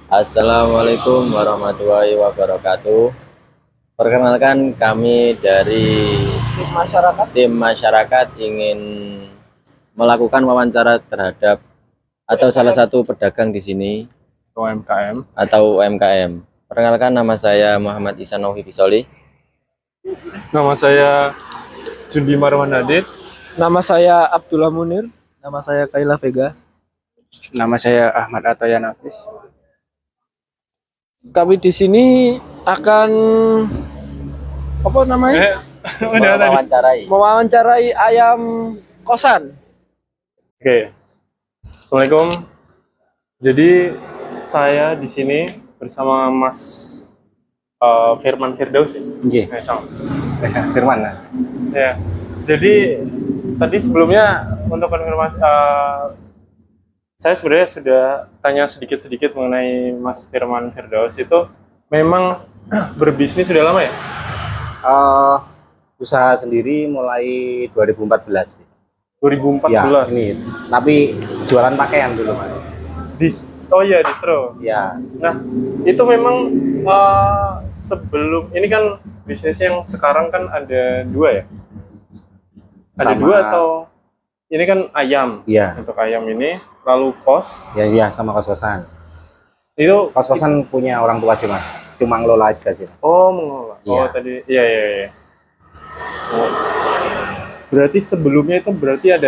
Assalamualaikum warahmatullahi wabarakatuh. Perkenalkan kami dari tim masyarakat ingin melakukan wawancara terhadap atau salah satu pedagang di sini atau UMKM. Perkenalkan, nama saya Muhammad Ihsan Nauhi Bisoli. Nama saya Jundi Marwan Hadid. Nama saya Abdullah Munir. Nama saya Kaila Vega. Nama saya Ahmad Ataya Nafis. Kami di sini akan apa namanya? Mewawancarai ayam kosan. Oke. Assalamualaikum. Jadi saya di sini bersama Mas Firman Firdaus ya. Nggih. Firman. Ya. Jadi tadi sebelumnya untuk konfirmasi saya sebenarnya sudah tanya sedikit-sedikit mengenai Mas Firman Firdaus itu memang berbisnis sudah lama ya? Usaha sendiri mulai 2014. 2014. Ya, ini. Tapi jualan pakaian dulu, Mas. Distro. Ya. Nah, itu memang sebelum ini kan bisnis yang sekarang kan ada dua ya? Ada dua atau ini kan ayam? Iya. Untuk ayam ini, lalu kos. Ya, sama kos-kosan. Itu Kos-kosan punya orang tua sih, Mas. Cuma ngelola aja sih. Oh, mengelola. Iya. Oh, tadi. Iya. Oh. Berarti sebelumnya itu berarti ada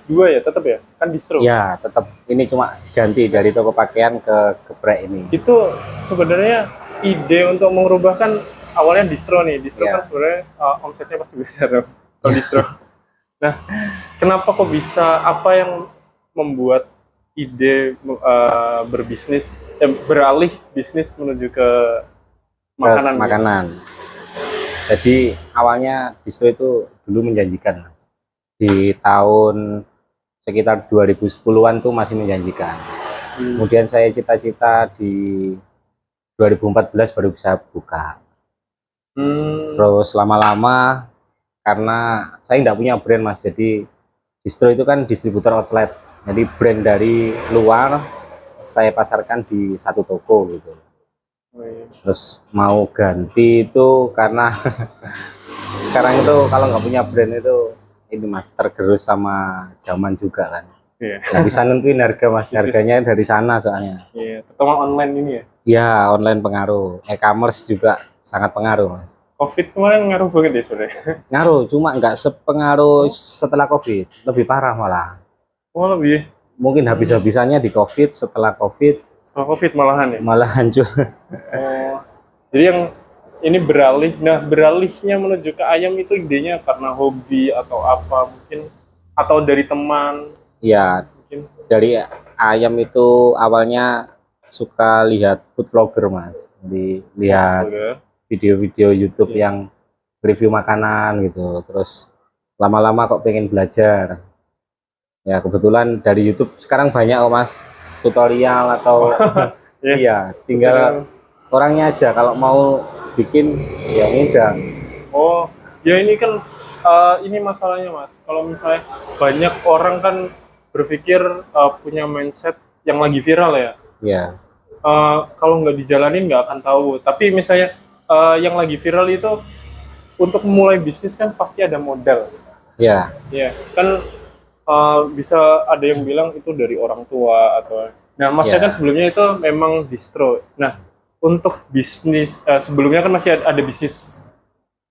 dua ya, tetap ya? Kan distro. Ya, tetap ini cuma ganti dari toko pakaian ke geprek ini. Itu sebenarnya ide untuk mengubah kan awalnya distro nih. Distro Ya. kan sebenarnya omsetnya pasti beda dong. Kalau distro. Nah, kenapa kok bisa, apa yang membuat ide beralih bisnis menuju ke makanan? Makanan. Jadi awalnya distro itu dulu menjanjikan, Mas. Di tahun sekitar 2010-an tuh masih menjanjikan. Kemudian saya cita-cita di 2014 baru bisa buka. Terus lama-lama karena saya nggak punya brand, Mas, jadi distro itu kan distributor outlet, jadi brand dari luar saya pasarkan di satu toko gitu. Terus mau ganti itu karena sekarang itu kalau nggak punya brand itu ini, Mas, tergerus sama zaman juga kan. Iya. Nggak bisa nentuin harga, Mas, harganya dari sana soalnya. Iya, terutama online ini ya. Ya, online pengaruh, e-commerce juga sangat pengaruh, Mas. Covid kemarin ngaruh banget ya sebenarnya. Ngaruh, cuma nggak sepengaruh setelah Covid, lebih parah malah. Oh, lebih. Mungkin habis-habisannya di Covid, setelah Covid Setelah Covid malahan ya. malah hancur. Oh, jadi yang ini beralih. Nah, beralihnya menuju ke ayam itu idenya karena hobi atau apa mungkin, atau dari teman Ya, mungkin. dari ayam itu awalnya suka lihat food vlogger, Mas. Jadi lihat Udah. video-video YouTube yang review makanan gitu. Terus lama-lama kok pengen belajar. Ya, kebetulan dari YouTube sekarang banyak kok, Mas, tutorial atau iya, tinggal orangnya aja kalau mau bikin ya mudah. Oh, ya ini kan ini masalahnya, Mas. Kalau misalnya banyak orang kan berpikir punya mindset yang lagi viral ya. Ya, Kalau nggak dijalanin nggak akan tahu. Tapi misalnya yang lagi viral itu untuk memulai bisnis kan pasti ada modal. ya, Ya, kan bisa ada yang bilang itu dari orang tua atau. Nah, Masnya Ya. kan sebelumnya itu memang distro. Nah, untuk bisnis sebelumnya kan masih ada bisnis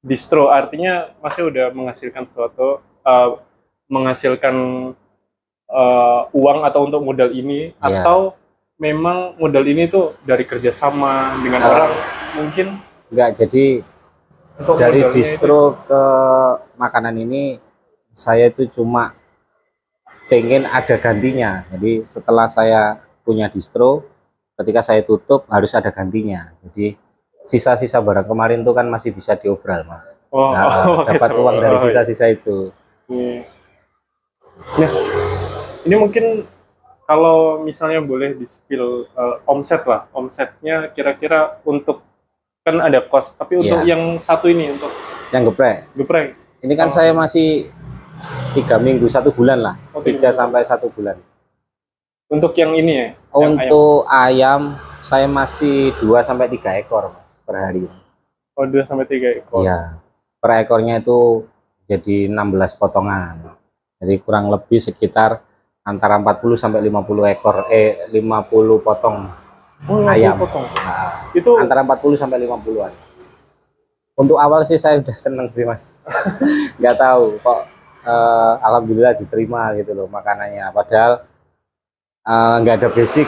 distro, artinya Masnya udah menghasilkan sesuatu, menghasilkan uang atau untuk modal ini, Ya. atau memang modal ini tuh dari kerjasama dengan orang mungkin enggak. Jadi untuk dari modalnya distro ke makanan ini saya itu cuma pengen ada gantinya. Jadi setelah saya punya distro, ketika saya tutup harus ada gantinya. Jadi sisa-sisa barang kemarin tuh kan masih bisa diobral, Mas. Nah, dapat uang dari sisa-sisa itu. Iya. Nah, ini mungkin kalau misalnya boleh di-spill omset lah, omsetnya kira-kira untuk, kan ada cost, tapi untuk yang satu ini, untuk Yang geprek. Ini kan saya masih 3 minggu, 1 bulan lah, 3 sampai 1 bulan. Untuk yang ini ya? Yang ayam. Untuk ayam saya masih 2 sampai 3 ekor Mas, per hari. Oh, 2 sampai 3 ekor. Iya. Per ekornya itu jadi 16 potongan. Jadi kurang lebih sekitar antara 40 sampai 50 ekor 50 potong Oh, 50 ayam. potong. Nah, Itu antara 40 sampai 50-an. Untuk awal sih saya udah seneng sih Mas. Nggak tahu kok alhamdulillah diterima gitu loh makanannya. Padahal nggak ada basic.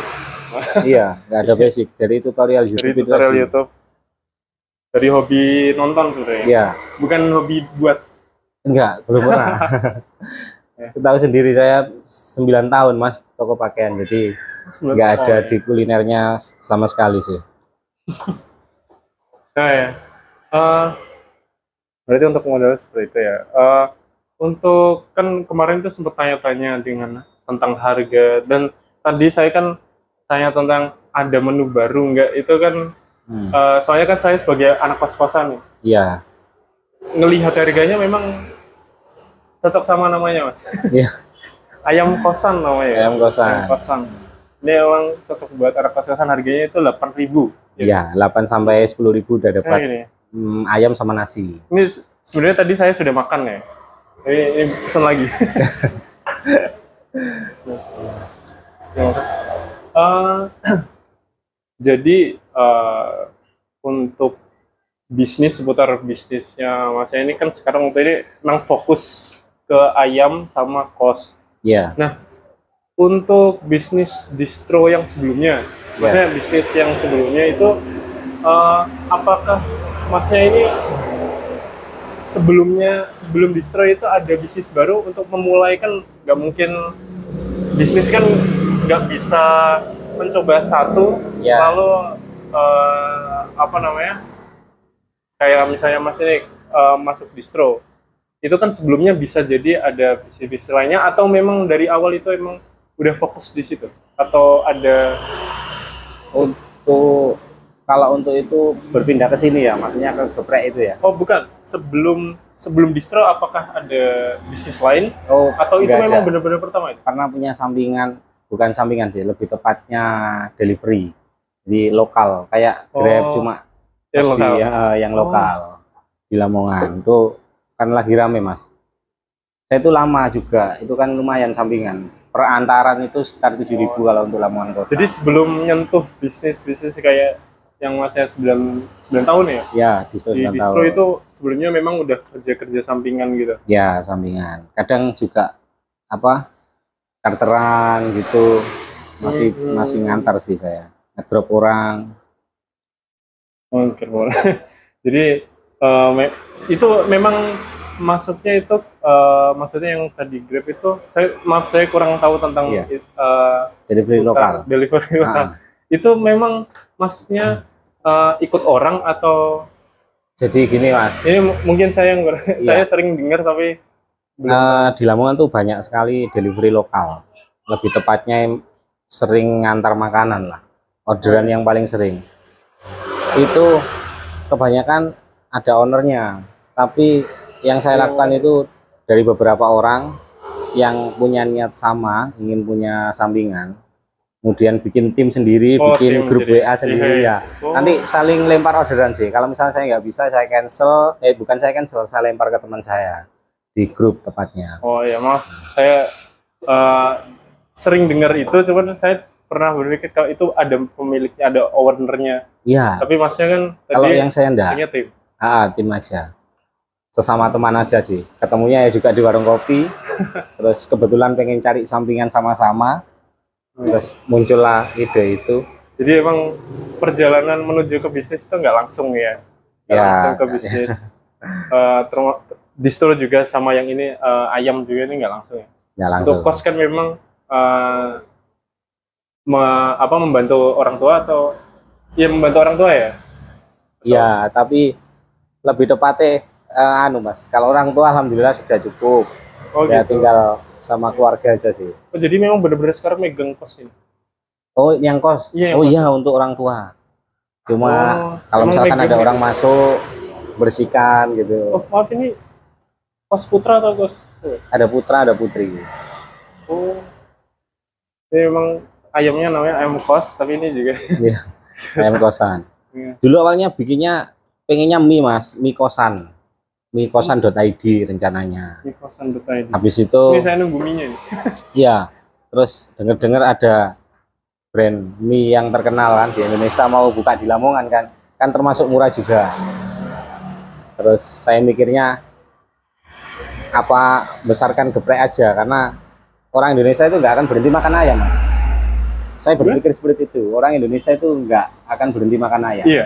Iya, nggak ada basic. Dari tutorial dari YouTube itu tutorial aja. YouTube. Dari hobi nonton sebenarnya. Iya, Bukan hobi buat. enggak, belum pernah. Tahu sendiri saya 9 tahun Mas toko pakaian. Jadi nggak ada di kulinernya sama sekali sih. Nah ya. Berarti untuk modal seperti itu ya. Untuk kan kemarin tuh sempat tanya-tanya dengan tentang harga, dan tadi saya kan tanya tentang ada menu baru nggak, itu kan soalnya kan saya sebagai anak kos-kosan nih, Iya. ngelihat harganya memang cocok sama namanya Mas. Iya. Ayam kosan namanya. Ayam kosan. Ayam kosan. Ini emang cocok buat anak kos-kosan, harganya itu 8.000. Iya, 8 sampai 10.000 udah Nah, dapat ini. ayam sama nasi. Ini sebenarnya tadi saya sudah makan ya. Ini pesan lagi. Ya, terus, jadi untuk bisnis, seputar bisnisnya Mas ini kan sekarang ini memang fokus ke ayam sama kos. Iya. Nah, untuk bisnis distro yang sebelumnya, maksudnya bisnis yang sebelumnya itu apakah Masnya ini sebelum distro itu ada bisnis baru untuk memulai? Kan nggak mungkin, bisnis kan nggak bisa mencoba satu lalu apa namanya, kayak misalnya Mas ini masuk distro itu kan sebelumnya bisa jadi ada bisnis lainnya, atau memang dari awal itu emang udah fokus di situ, atau ada Kalau untuk itu berpindah ke sini ya, maksudnya ke geprek itu ya? oh bukan, sebelum distro apakah ada bisnis lain, Oh, atau itu nggak memang ada. benar-benar pertama itu? Karena punya sampingan, bukan sampingan sih, lebih tepatnya delivery di lokal, kayak Grab cuma Yang lokal. yang lokal di Lamongan. Itu kan lagi rame Mas. Saya itu lama juga, itu kan lumayan sampingan. Perantaran itu sekitar 7.000 kalau untuk Lamongan Kota. Jadi sebelum nyentuh bisnis kayak yang Masnya 9 tahun ya? Ya, di Di distro itu sebelumnya memang udah kerja sampingan gitu? Ya, sampingan. Kadang juga apa, charteran gitu, masih ngantar sih saya, ngedrop orang. Oke, boleh. Jadi itu memang maksudnya itu maksudnya yang tadi Grab itu, saya kurang tahu tentang Delivery lokal. Delivery lokal. Itu memang Masnya ikut orang atau? Jadi gini Mas, Ini mungkin saya saya sering dengar tapi di Lamongan tuh banyak sekali delivery lokal. Lebih tepatnya sering ngantar makanan lah. Orderan yang paling sering itu kebanyakan ada ownernya, tapi yang saya lakukan itu dari beberapa orang yang punya niat sama, ingin punya sampingan, kemudian bikin tim sendiri, bikin grup WA sendiri ya. Nanti saling lempar orderan sih. Kalau misalnya saya nggak bisa, saya cancel. Bukan saya cancel, saya lempar ke teman saya di grup tepatnya. Oh ya, maaf, saya sering dengar itu, cuman saya pernah berpikir kalau itu ada pemiliknya, ada ownernya. Iya. Tapi Masnya kan tadi kalau yang saya enggak, tim. tim aja. Sesama teman aja sih. Ketemunya ya juga di warung kopi. Terus kebetulan pengen cari sampingan sama-sama. Terus muncullah ide itu. Jadi emang perjalanan menuju ke bisnis itu nggak langsung ya? Nggak langsung ke bisnis. Distro juga sama yang ini ayam juga ini nggak langsung ya? Nggak langsung. Untuk kos kan memang membantu orang tua, atau ya membantu orang tua ya? Iya, tapi lebih tepatnya Mas, kalau orang tua alhamdulillah sudah cukup. Oh, ya gitu. Tinggal sama keluarga aja sih. Oh, jadi memang benar-benar sekarang megang kos ini? Oh, yang kos? Iya, iya, untuk orang tua. Cuma kalau misalkan ada orang masuk, bersihkan gitu. Oh, maaf, ini kos putra atau kos? Ada putra, ada putri. Oh, ini memang ayamnya namanya ayam kos, tapi ini juga Iya, ayam kosan. Iya. Dulu awalnya bikinnya pengennya mie mas, mie kosan, miekosan.id rencananya. mie kosan ini. Habis itu, Ini saya nunggu mie-nya nih. ya, terus dengar-dengar ada brand mie yang terkenal kan di Indonesia mau buka di Lamongan kan termasuk murah juga. Terus saya mikirnya apa besarkan geprek aja karena orang Indonesia itu nggak akan berhenti makan ayam mas. Saya berpikir seperti itu, orang Indonesia itu nggak akan berhenti makan ayam. Iya.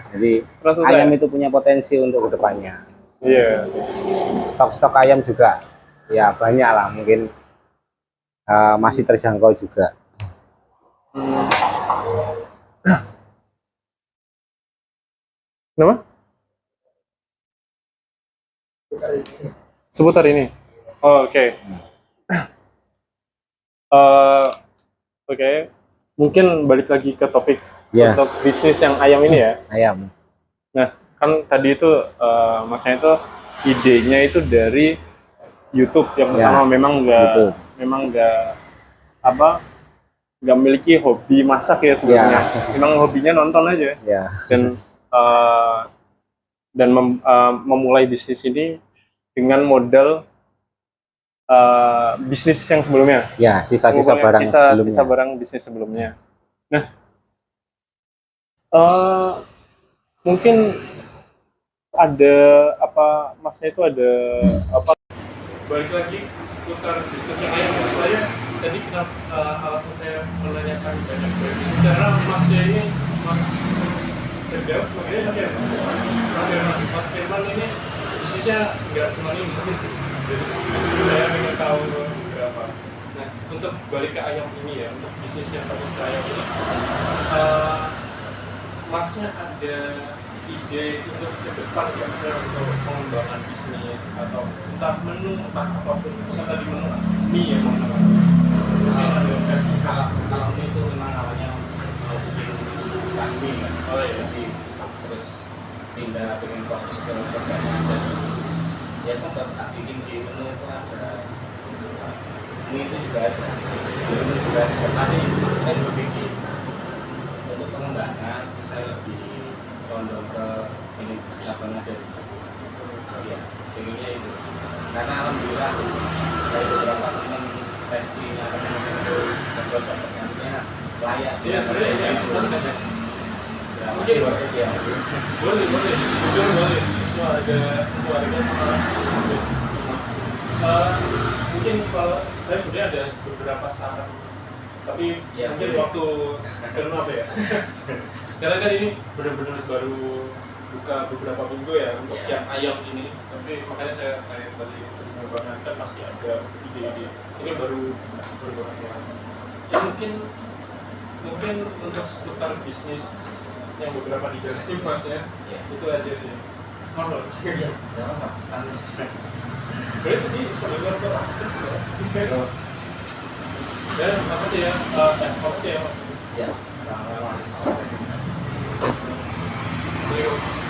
Jadi Rasa ayam saya. itu punya potensi untuk kedepannya. Iya. Stok-stok ayam juga ya banyak lah, mungkin masih terjangkau juga. Kenapa? Seputar ini. Oh, oke. Oke. Mungkin balik lagi ke topik Ya, untuk bisnis yang ayam ini ya. ayam. Nah, kan tadi itu masnya itu idenya itu dari YouTube yang Ya, pertama YouTube. memang nggak memiliki hobi masak ya sebenarnya. Memang hobinya nonton aja Ya, dan memulai bisnis ini dengan modal bisnis yang sebelumnya. ya sisa-sisa barang sebelumnya. Sisa barang bisnis sebelumnya. Nah, mungkin ada apa masnya itu ada apa balik lagi seputar bisnis yang lain ya. Saya tadi kenapa alasan saya menanyakan banyak brand ini karena masnya ini Mas Firdaus sebenarnya tapi ya Mas Firman ini bisnisnya nggak cuma ini. Jadi saya ingin tahu beberapa. Nah, untuk balik ke ayam ini ya, untuk bisnis yang fokus ke ayam ini, masnya ada ide untuk ke depan ya, misalnya untuk pengembangan bisnis atau entah menu, entah apapun, entah tadi menu mie ya mana? Mungkin ada versi Kalau mie itu memang awalnya mau bikin mie kan. oh ya, Jadi terus pindah pengen fokus ke produknya aja. Ya sempat tak bikin di menu itu ada mie itu juga ada. Di menu juga sempat tadi saya berpikir untuk pengembangan saya lebih condong ke ini cabang aja sih. Ya, pengennya itu. Karena alhamdulillah dari beberapa teman testingnya teman-teman itu mencoba pergantiannya layak. iya sebenarnya saya Ya, mungkin masih worth it ya. boleh, jujur boleh. Itu ada keluarga sama mungkin kalau saya sebenarnya ada beberapa saran, tapi Ya, mungkin boleh. waktu karena apa ya? Karena kan ini benar-benar baru buka beberapa minggu ya untuk Ya. yang ayam ini, tapi makanya saya kayak tadi pengembangan kan masih ada ide-ide. Ini baru banget ya. Ya mungkin untuk seputar bisnis yang beberapa dijalani masnya Ya. itu aja sih. Mohon. Ya, Mas, santai sih. Sebenarnya tadi sambil ngerokok terus ya. Ya, makasih ya. Makasih ya. Ya, sama-sama. See you.